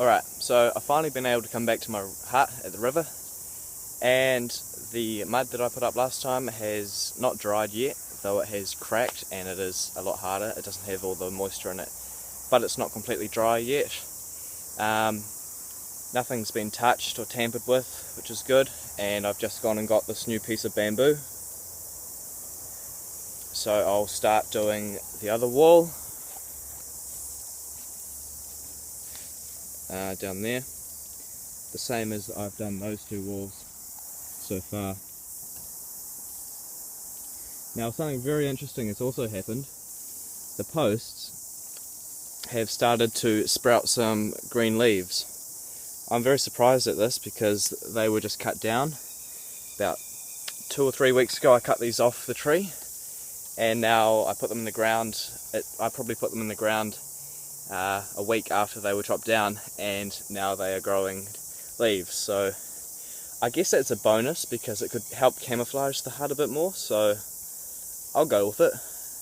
Alright, so I've finally been able to come back to my hut at the river, and the mud that I put up last time has not dried yet, though it has cracked and it is a lot harder. It doesn't have all the moisture in it, but it's not completely dry yet. Nothing's been touched or tampered with, which is good, and I've just gone and got this new piece of bamboo. So I'll start doing the other wall down there, the same as I've done those two walls so far. Now something very interesting has also happened. The posts have started to sprout some green leaves. I'm very surprised at this because they were just cut down. About 2 or 3 weeks ago I cut these off the tree, and now I put them in the ground. I probably put them in the ground a week after they were chopped down, and now they are growing leaves. So I guess that's a bonus because it could help camouflage the hut a bit more, so I'll go with it.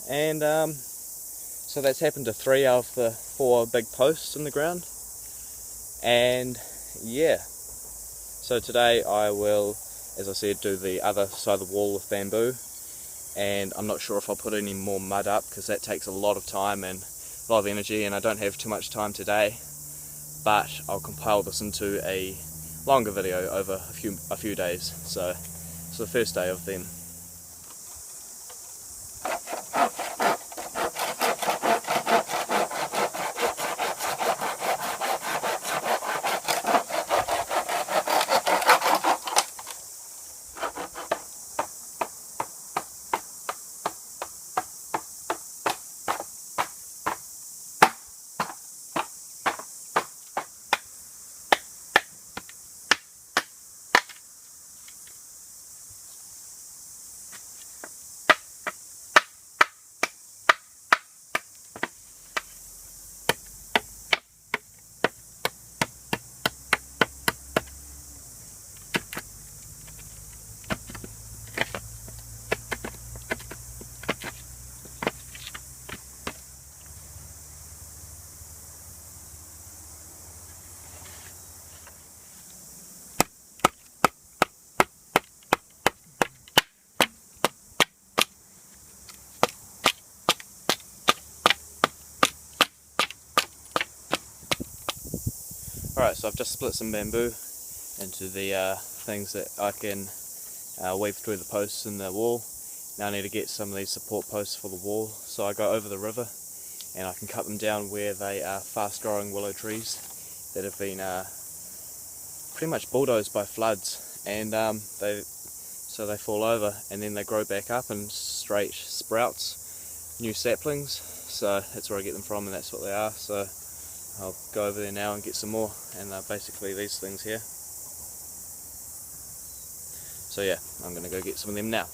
And so that's happened to 3 out of the 4 big posts in the ground. And yeah, so today I will, as I said, do the other side of the wall with bamboo, and I'm not sure if I'll put any more mud up because that takes a lot of time and a lot of energy, and I don't have too much time today, but I'll compile this into a longer video over a few days. So it's the first day of them. Alright, so I've just split some bamboo into the things that I can weave through the posts in the wall. Now I need to get some of these support posts for the wall, so I go over the river and I can cut them down where they are fast growing willow trees that have been pretty much bulldozed by floods, and so they fall over and then they grow back up in straight sprouts, new saplings. So that's where I get them from, and that's what they are. So I'll go over there now and get some more, and basically these things here. So yeah, I'm going to go get some of them now.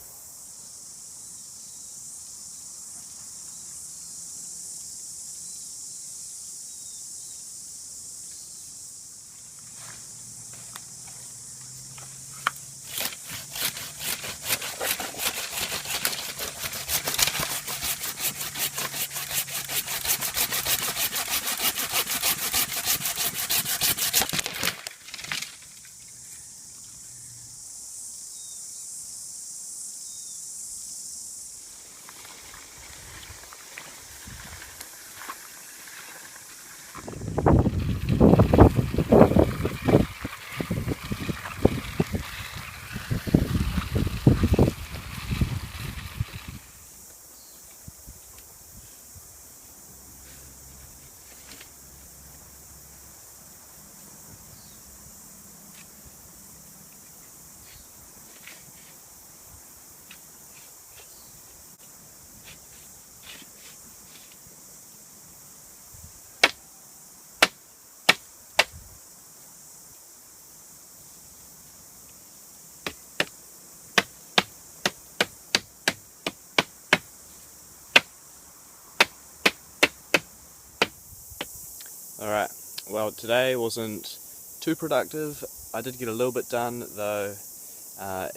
Alright, well today wasn't too productive. I did get a little bit done, though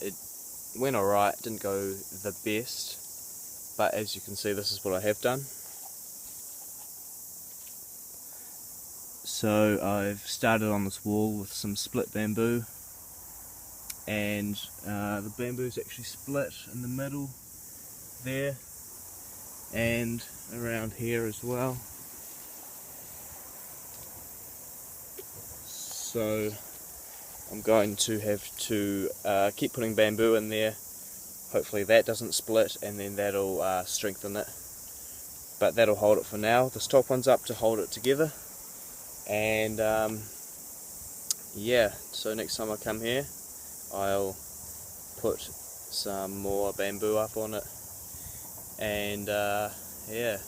it went alright, didn't go the best, but as you can see this is what I have done. So I've started on this wall with some split bamboo, and the bamboo's actually split in the middle there and around here as well. So I'm going to have to keep putting bamboo in there. Hopefully that doesn't split, and then that'll strengthen it. But that'll hold it for now. This top one's up to hold it together. And yeah, so next time I come here, I'll put some more bamboo up on it. And yeah.